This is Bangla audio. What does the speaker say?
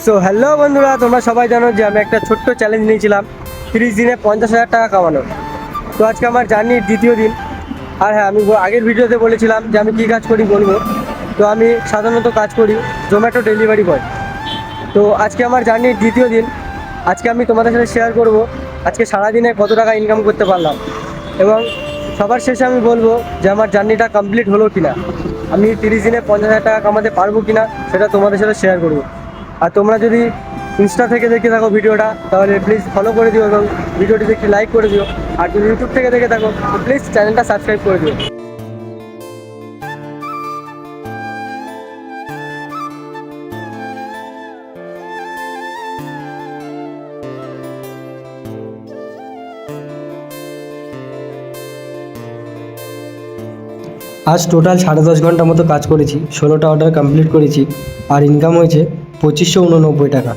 সো হ্যালো বন্ধুরা, তোমরা সবাই জানো যে আমি একটা ছোট্ট চ্যালেঞ্জ নিয়েছিলাম 30 দিনে 50,000 টাকা কামানো। তো আজকে আমার জার্নির দ্বিতীয় দিন। আর হ্যাঁ, আমি আগের ভিডিওতে বলেছিলাম যে আমি কী কাজ করি বলবো। তো আমি সাধারণত কাজ করি জোম্যাটো ডেলিভারি বয়। তো আজকে আমার জার্নির দ্বিতীয় দিন। আজকে আমি তোমাদের সাথে শেয়ার করব আজকে সারাদিনে কত টাকা ইনকাম করতে পারলাম, এবং সবার শেষে আমি বলবো যে আমার জার্নিটা কমপ্লিট হলো কিনা, আমি 30 দিনে 50,000 টাকা কামাতে পারবো কিনা সেটা তোমাদের সাথে শেয়ার করবো। আর তোমরা যদি ইনস্টা থেকে দেখে থাকো ভিডিওটা, তাহলে প্লিজ ফলো করে দিও এবং ভিডিওটিতে একটি লাইক করে দিও। আর যদি ইউটিউব থেকে দেখে থাকো তো প্লিজ চ্যানেলটা সাবস্ক্রাইব করে দিও। আজ টোটাল 10.5 ঘন্টা মতো কাজ করেছি, 16টা অর্ডার কমপ্লিট করেছি, আর ইনকাম হয়েছে 2589 টাকা।